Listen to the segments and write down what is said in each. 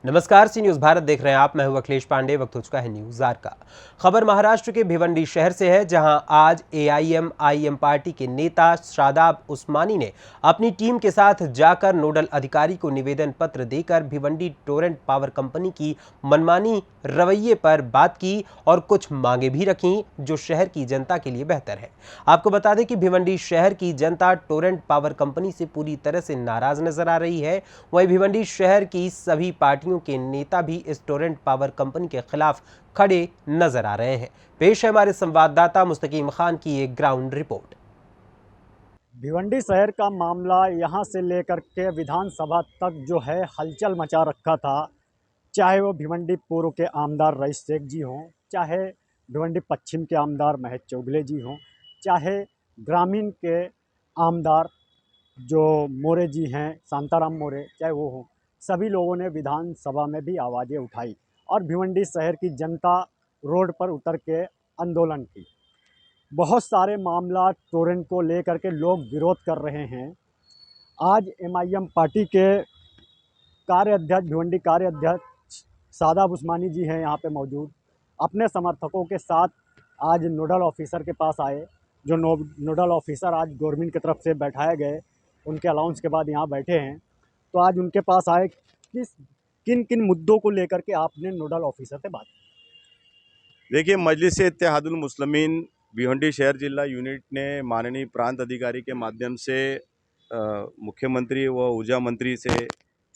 नमस्कार, सी न्यूज़ भारत देख रहे हैं आप। मैं हूं अखिलेश पांडे। वक्त हो चुका है न्यूज़ आर का। खबर महाराष्ट्र के भिवंडी शहर से है, जहां आज एआईएमआईएम पार्टी के नेता शादाब उस्मानी ने अपनी टीम के साथ जाकर नोडल अधिकारी को निवेदन पत्र देकर भिवंडी टोरेंट पावर कंपनी की मनमानी रवैये पर बात की और कुछ मांगे भी रखी, जो शहर की जनता के लिए बेहतर है। आपको बता दें कि भिवंडी शहर की जनता टोरेंट पावर कंपनी से पूरी तरह से नाराज नजर आ रही है। वहीं भिवंडी शहर की सभी पार्टियों के नेता भी इस टोरेंट पावर कंपनी के खिलाफ खड़े नजर आ रहे हैं। पेश है हमारे संवाददाता मुस्तकीम खान की एक ग्राउंड रिपोर्ट। भिवंडी शहर का मामला यहां से लेकर के विधानसभा तक जो है हलचल मचा रखा था। चाहे वो भिवंडी पूर्व के आमदार रईस शेख जी हों, चाहे भिवंडी पश्चिम के आमदार महेश चौगले जी हों, चाहे ग्रामीण के आमदार जो मोरे जी हैं, शांताराम मोरे, चाहे वो हों, सभी लोगों ने विधानसभा में भी आवाज़ें उठाई और भिवंडी शहर की जनता रोड पर उतर के आंदोलन की। बहुत सारे मामला टोरेंट को लेकर के लोग विरोध कर रहे हैं। आज एमआईएम पार्टी के कार्याध्यक्ष, भिवंडी कार्याध्यक्ष शादाब उस्मानी जी हैं यहाँ पे मौजूद। अपने समर्थकों के साथ आज नोडल ऑफिसर के पास आए। जो नोडल ऑफिसर आज गवर्नमेंट की तरफ से बैठाए गए, उनके अलाउंस के बाद यहाँ बैठे हैं। तो आज उनके पास आए कि किन किन मुद्दों को लेकर के आपने नोडल ऑफिसर से बात की। देखिए, मजलिस-ए-इत्तेहादुल मुस्लिमीन भिवंडी शहर जिला यूनिट ने माननीय प्रांत अधिकारी के माध्यम से मुख्यमंत्री व ऊर्जा मंत्री से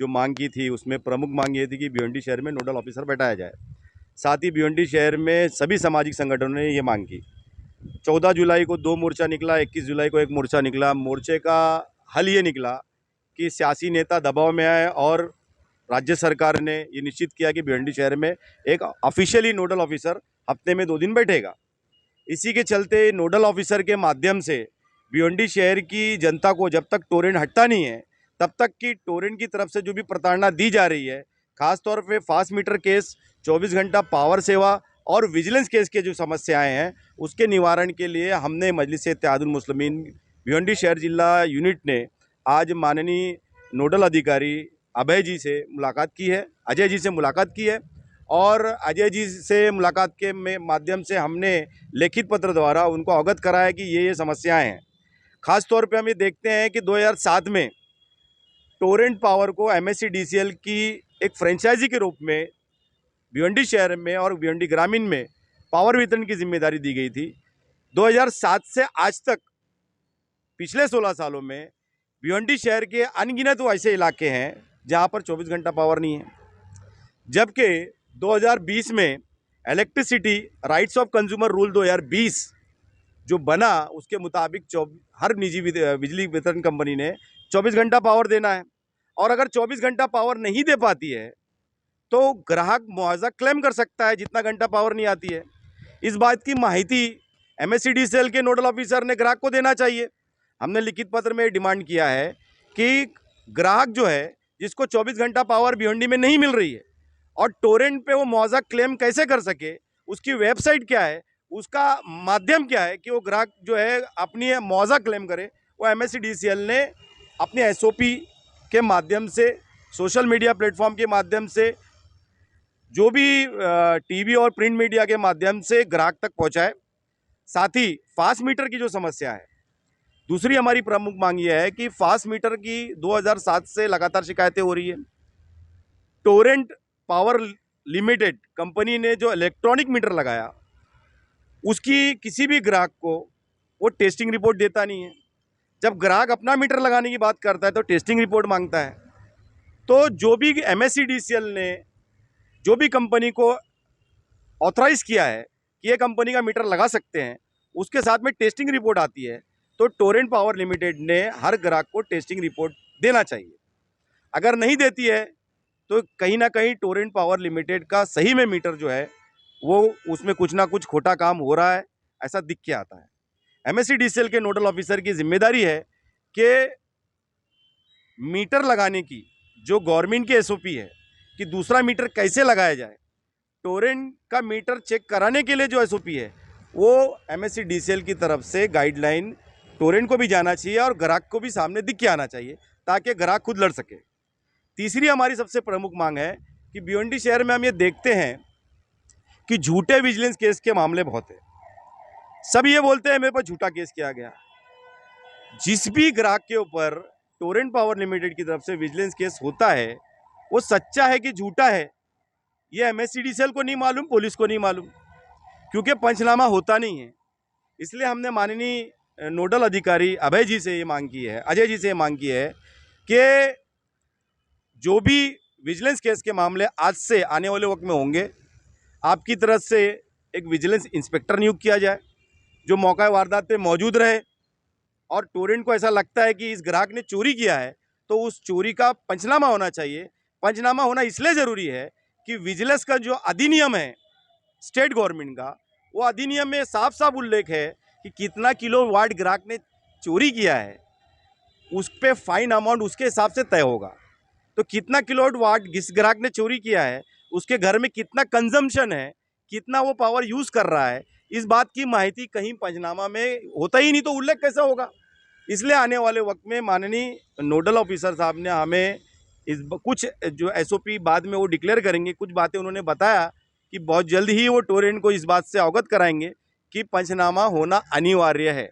जो मांग की थी, उसमें प्रमुख मांग ये थी कि भिवंडी शहर में नोडल ऑफिसर बैठाया जाए। साथ ही भिवंडी शहर में सभी सामाजिक संगठनों ने ये मांग की। 14 जुलाई को 2 मोर्चा निकला, 21 जुलाई को 1 मोर्चा निकला। मोर्चे का हल ये निकला कि सियासी नेता दबाव में आए और राज्य सरकार ने ये निश्चित किया कि भिवंडी शहर में एक ऑफिशियली नोडल ऑफिसर हफ्ते में 2 दिन बैठेगा। इसी के चलते नोडल ऑफिसर के माध्यम से भिवंडी शहर की जनता को जब तक टोरेंट हटता नहीं है, तब तक की टोरेंट की तरफ से जो भी प्रताड़ना दी जा रही है, खासतौर पे फास्ट मीटर केस, 24 घंटा पावर सेवा और विजिलेंस केस के जो समस्याएं हैं, उसके निवारण के लिए हमने मजलिस-ए-इत्तेहादुल मुस्लिमीन भिवंडी शहर जिला यूनिट ने आज माननीय नोडल अधिकारी अभय जी से मुलाकात की है, अजय जी से मुलाकात की है। और अजय जी से मुलाकात के माध्यम से हमने लिखित पत्र द्वारा उनको अवगत कराया कि ये समस्याएं हैं। ख़ास तौर पे हम ये देखते हैं कि 2007 में टोरेंट पावर को एमएससीडीसीएल की एक फ्रेंचाइजी के रूप में भिवंडी शहर में और भिवंडी ग्रामीण में पावर वितरण की जिम्मेदारी दी गई थी। 2007 से आज तक पिछले 16 सालों में भिवंडी शहर के अनगिनत वो ऐसे इलाके हैं जहाँ पर 24 घंटा पावर नहीं है। जबकि 2020 में electricity rights of consumer rule 2020 जो बना, उसके मुताबिक हर निजी बिजली वितरण कंपनी ने 24 घंटा पावर देना है। और अगर 24 घंटा पावर नहीं दे पाती है तो ग्राहक मुआवजा क्लेम कर सकता है जितना घंटा पावर नहीं आती है। इस बात की माहिती एमएससीडीसीएल के नोडल ऑफिसर ने ग्राहक को देना चाहिए। हमने लिखित पत्र में डिमांड किया है कि ग्राहक जो है, जिसको 24 घंटा पावर भिवंडी में नहीं मिल रही है और टोरेंट पे वो मुआवजा क्लेम कैसे कर सके, उसकी वेबसाइट क्या है, उसका माध्यम क्या है कि वो ग्राहक जो है अपनी मुआवजा क्लेम करे, वो एमएससीडीसीएल ने अपने एसओपी के माध्यम से, सोशल मीडिया प्लेटफॉर्म के माध्यम से, जो भी टीवी और प्रिंट मीडिया के माध्यम से ग्राहक तक पहुंचाए। साथ ही फास्ट मीटर की जो समस्या है, दूसरी हमारी प्रमुख मांग यह है कि फास्ट मीटर की 2007 से लगातार शिकायतें हो रही है। टोरेंट पावर लिमिटेड कंपनी ने जो इलेक्ट्रॉनिक मीटर लगाया, उसकी किसी भी ग्राहक को वो टेस्टिंग रिपोर्ट देता नहीं है। जब ग्राहक अपना मीटर लगाने की बात करता है तो टेस्टिंग रिपोर्ट मांगता है। तो जो भी एमएससीडीसीएल ने जो भी कंपनी को ऑथराइज किया है कि ये कंपनी का मीटर लगा सकते हैं, उसके साथ में टेस्टिंग रिपोर्ट आती है, तो टोरेंट पावर लिमिटेड ने हर ग्राहक को टेस्टिंग रिपोर्ट देना चाहिए। अगर नहीं देती है तो कहीं ना कहीं टोरेंट पावर लिमिटेड का सही में मीटर जो है वो उसमें कुछ ना कुछ खोटा काम हो रहा है, ऐसा दिख के आता है। एमएससीडीसीएल के नोडल ऑफिसर की जिम्मेदारी है कि मीटर लगाने की जो गवर्नमेंट की एसओपी है कि दूसरा मीटर कैसे लगाया जाए, टोरेंट का मीटर चेक कराने के लिए जो एसओपी है, वो एमएससीडीसीएल की तरफ से गाइडलाइन टोरेंट को भी जाना चाहिए और ग्राहक को भी सामने दिख के आना चाहिए, ताकि ग्राहक खुद लड़ सके। तीसरी हमारी सबसे प्रमुख मांग है कि भिवंडी शहर में हम ये देखते हैं कि झूठे विजिलेंस केस के मामले बहुत हैं। सब ये बोलते हैं मेरे पर झूठा केस किया गया। जिस भी ग्राहक के ऊपर टोरेंट पावर लिमिटेड की तरफ से विजिलेंस केस होता है वो सच्चा है कि झूठा है ये एमएससीडीसीएल को नहीं मालूम, पुलिस को नहीं मालूम, क्योंकि पंचनामा होता नहीं है। इसलिए हमने माननीय नोडल अधिकारी अभय जी से ये मांग की है, अजय जी से ये मांग की है कि जो भी विजिलेंस केस के मामले आज से आने वाले वक्त में होंगे, आपकी तरफ से एक विजिलेंस इंस्पेक्टर नियुक्त किया जाए जो मौका वारदात पे मौजूद रहे, और टोरेंट को ऐसा लगता है कि इस ग्राहक ने चोरी किया है तो उस चोरी का पंचनामा होना चाहिए। पंचनामा होना इसलिए ज़रूरी है कि विजिलेंस का जो अधिनियम है स्टेट गवर्नमेंट का, वो अधिनियम में साफ साफ उल्लेख है कि कितना किलोवाट ग्राहक ने चोरी किया है उस पर फाइन अमाउंट उसके हिसाब से तय होगा। तो कितना किलोवाट जिस ग्राहक ने चोरी किया है उसके घर में कितना कंजम्पशन है, कितना वो पावर यूज़ कर रहा है, इस बात की माहिती कहीं पंचनामा में होता ही नहीं तो उल्लेख कैसा होगा। इसलिए आने वाले वक्त में माननीय नोडल ऑफिसर साहब ने हमें कुछ जो एसओपी बाद में वो डिक्लेयर करेंगे, कुछ बातें उन्होंने बताया कि बहुत जल्द ही वो टोरेंट को इस बात से अवगत कराएंगे कि पंचनामा होना अनिवार्य है।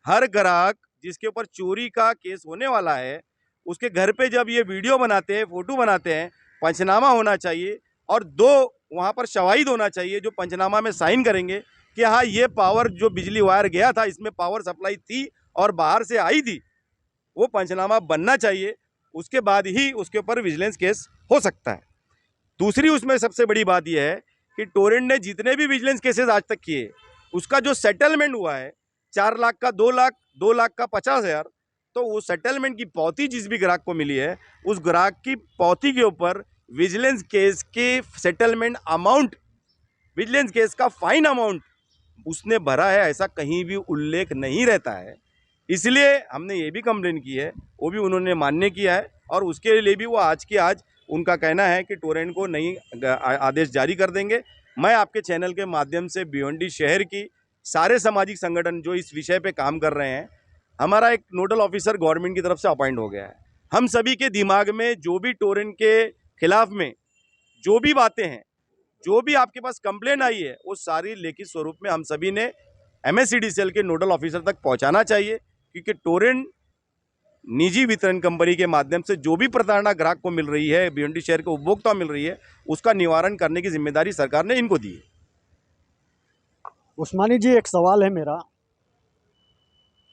हर ग्राहक जिसके ऊपर चोरी का केस होने वाला है उसके घर पे जब ये वीडियो बनाते हैं, फोटो बनाते हैं, पंचनामा होना चाहिए और 2 वहाँ पर शवाहिद होना चाहिए जो पंचनामा में साइन करेंगे कि हाँ ये पावर जो बिजली वायर गया था इसमें पावर सप्लाई थी और बाहर से आई थी, वो पंचनामा बनना चाहिए। उसके बाद ही उसके ऊपर विजिलेंस केस हो सकता है। दूसरी उसमें सबसे बड़ी बात यह है कि टोरेंट ने जितने भी विजिलेंस केसेस आज तक किए उसका जो सेटलमेंट हुआ है 4 लाख का 2 लाख, 2 लाख का 50,000, तो वो सेटलमेंट की पावती जिस भी ग्राहक को मिली है उस ग्राहक की पावती के ऊपर विजिलेंस केस के सेटलमेंट अमाउंट, विजिलेंस केस का फाइन अमाउंट उसने भरा है ऐसा कहीं भी उल्लेख नहीं रहता है। इसलिए हमने ये भी कंप्लेन की है, वो भी उन्होंने मान्य किया है और उसके लिए भी वो आज के आज उनका कहना है कि टोरेंट को नई आदेश जारी कर देंगे। मैं आपके चैनल के माध्यम से भिवंडी शहर की सारे सामाजिक संगठन जो इस विषय पे काम कर रहे हैं, हमारा एक नोडल ऑफिसर गवर्नमेंट की तरफ से अपॉइंट हो गया है। हम सभी के दिमाग में जो भी टोरेंट के खिलाफ में जो भी बातें हैं, जो भी आपके पास कंप्लेन आई है, वो सारी लिखित स्वरूप में हम सभी ने एमएससीडीसीएल के नोडल ऑफिसर तक पहुंचाना चाहिए, क्योंकि टोरेंट निजी वितरण कंपनी के माध्यम से जो भी प्रताड़ना ग्राहक को मिल रही है, भिवंडी शहर के उपभोक्ता मिल रही है, उसका निवारण करने की जिम्मेदारी सरकार ने इनको दी है। उस्मानी जी, एक सवाल है मेरा।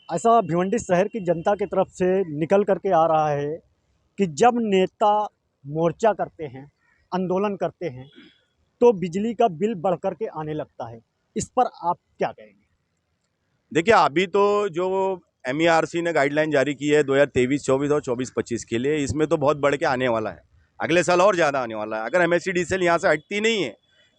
ऐसा भिवंडी शहर की जनता की तरफ से निकल करके आ रहा है कि जब नेता मोर्चा करते हैं, आंदोलन करते हैं, तो बिजली का बिल बढ़ करके आने लगता है। इस पर आप क्या कहेंगे? देखिए, अभी तो जो MERC ने गाइडलाइन जारी की है 2023-24 और 24-25 के लिए, इसमें तो बहुत बढ़ के आने वाला है। अगले साल और ज़्यादा आने वाला है। अगर MSCDCL यहाँ से हटती नहीं है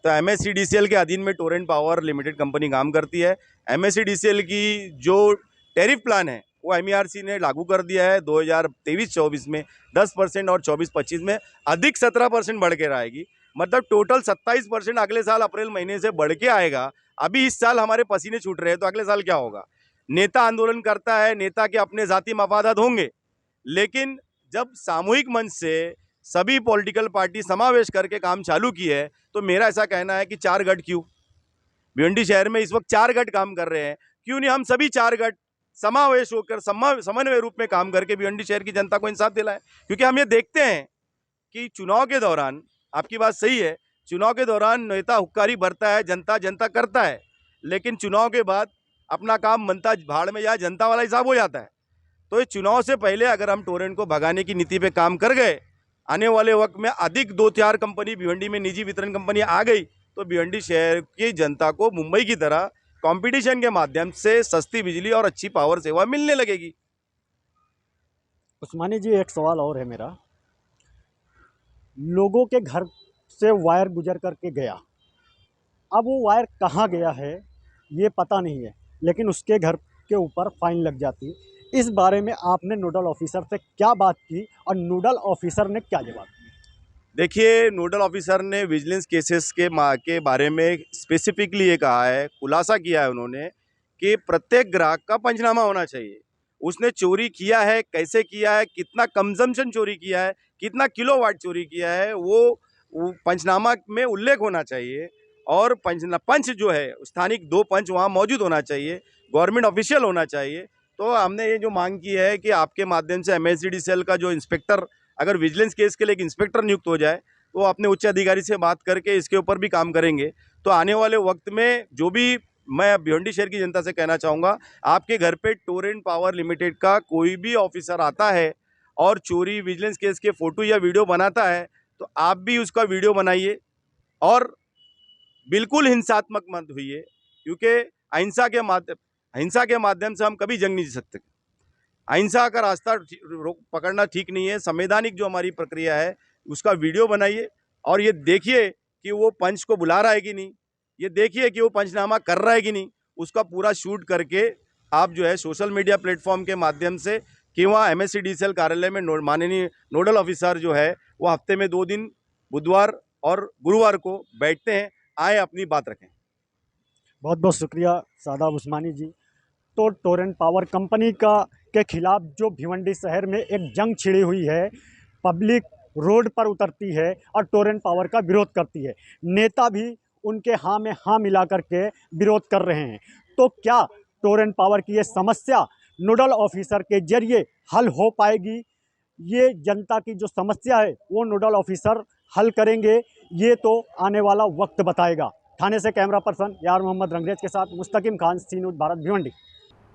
तो MSCDCL के अधीन में टोरेंट पावर लिमिटेड कंपनी काम करती है। MSCDCL की जो टैरिफ प्लान है वो MERC ने लागू कर दिया है 2023-24 में 10% और 24-25 में अधिक 17% बढ़ के रहेगी। मतलब टोटल 27% अगले साल अप्रैल महीने से बढ़ के आएगा। अभी इस साल हमारे पसीने छूट रहे हैं तो अगले साल क्या होगा? नेता आंदोलन करता है, नेता के अपने जाति मफादात होंगे, लेकिन जब सामूहिक मंच से सभी पॉलिटिकल पार्टी समावेश करके काम चालू की है तो मेरा ऐसा कहना है कि 4 गठ क्यों? भिवंडी शहर में इस वक्त 4 गठ काम कर रहे हैं, क्यों नहीं हम सभी 4 गठ समावेश होकर समन्वय रूप में काम करके भिवंडी शहर की जनता को इंसाफ दिलाएं? क्योंकि हम ये देखते हैं कि चुनाव के दौरान, आपकी बात सही है, चुनाव के दौरान नेता हुक्कारी भरता है, जनता जनता करता है, लेकिन चुनाव के बाद अपना काम मनता भाड़ में जाए, जनता वाला हिसाब हो जाता है। तो ये चुनाव से पहले अगर हम टोरेंट को भगाने की नीति पे काम कर गए, आने वाले वक्त में अधिक 2-4 कंपनी भिवंडी में निजी वितरण कंपनी आ गई तो भिवंडी शहर की जनता को मुंबई की तरह कंपटीशन के माध्यम से सस्ती बिजली और अच्छी पावर सेवा मिलने लगेगी। उस्मानी जी, एक सवाल और है मेरा। लोगों के घर से वायर गुजर करके गया, अब वो वायर कहाँ गया है ये पता नहीं है, लेकिन उसके घर के ऊपर फाइन लग जाती। इस बारे में आपने नोडल ऑफिसर से क्या बात की और नोडल ऑफिसर ने क्या जवाब दिया? देखिए, नोडल ऑफिसर ने विजिलेंस केसेस के बारे में स्पेसिफिकली ये कहा है, खुलासा किया है उन्होंने कि प्रत्येक ग्राहक का पंचनामा होना चाहिए। उसने चोरी किया है, कैसे किया है, कितना कंजम्पशन चोरी किया है, कितना किलोवाट चोरी किया है, वो पंचनामा में उल्लेख होना चाहिए और पंच जो है स्थानिक 2 पंच वहाँ मौजूद होना चाहिए, गवर्नमेंट ऑफिशियल होना चाहिए। तो हमने ये जो मांग की है कि आपके माध्यम से MSCD सेल का जो इंस्पेक्टर, अगर विजिलेंस केस के लिए एक इंस्पेक्टर नियुक्त हो जाए तो अपने उच्च अधिकारी से बात करके इसके ऊपर भी काम करेंगे। तो आने वाले वक्त में जो भी, मैं भिवंडी शहर की जनता से कहना चाहूँगा, आपके घर पे टोरेंट पावर लिमिटेड का कोई भी ऑफिसर आता है और चोरी विजिलेंस केस के फोटो या वीडियो बनाता है तो आप भी उसका वीडियो बनाइए और बिल्कुल हिंसात्मक मत होइए, क्योंकि हिंसा के माध्यम से हम कभी जंग नहीं जीत सकते। अहिंसा का रास्ता पकड़ना ठीक नहीं है। संवैधानिक जो हमारी प्रक्रिया है उसका वीडियो बनाइए और ये देखिए कि वो पंच को बुला रहा है कि नहीं, ये देखिए कि वो पंचनामा कर रहा है कि नहीं, उसका पूरा शूट करके आप जो है सोशल मीडिया प्लेटफॉर्म के माध्यम से कि वहाँ MSCD सेल कार्यालय में माननीय नोडल ऑफिसर जो है वो हफ्ते में 2 दिन बुधवार और गुरुवार को बैठते हैं, आए अपनी बात रखें। बहुत बहुत शुक्रिया शादाब उस्मानी जी। तो टोरेंट पावर कंपनी के खिलाफ जो भिवंडी शहर में एक जंग छिड़ी हुई है, पब्लिक रोड पर उतरती है और टोरेंट पावर का विरोध करती है, नेता भी उनके हाँ में हाँ मिला करके विरोध कर रहे हैं। तो क्या टोरेंट पावर की ये समस्या नोडल ऑफिसर के जरिए हल हो पाएगी? ये जनता की जो समस्या है वो नोडल ऑफिसर हल करेंगे, ये तो आने वाला वक्त बताएगा। थाने से कैमरा पर्सन यार मोहम्मद रंगरेज के साथ मुस्तकिम खान, सी न्यूज़ भारत, भिवंडी।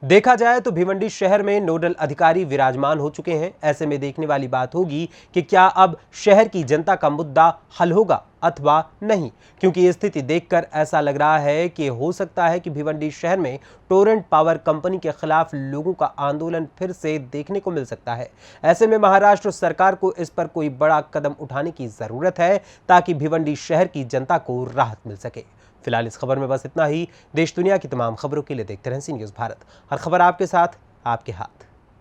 देखा जाए तो भिवंडी शहर में नोडल अधिकारी विराजमान हो चुके हैं। ऐसे में देखने वाली बात होगी कि क्या अब शहर की जनता का मुद्दा हल होगा अथवा नहीं, क्योंकि ये स्थिति देखकर ऐसा लग रहा है कि हो सकता है कि भिवंडी शहर में टोरेंट पावर कंपनी के खिलाफ लोगों का आंदोलन फिर से देखने को मिल सकता है। ऐसे में महाराष्ट्र सरकार को इस पर कोई बड़ा कदम उठाने की जरूरत है ताकि भिवंडी शहर की जनता को राहत मिल सके। फिलहाल इस खबर में बस इतना ही। देश दुनिया की तमाम खबरों के लिए देखते रहें सी न्यूज़ भारत। हर खबर आपके साथ, आपके हाथ।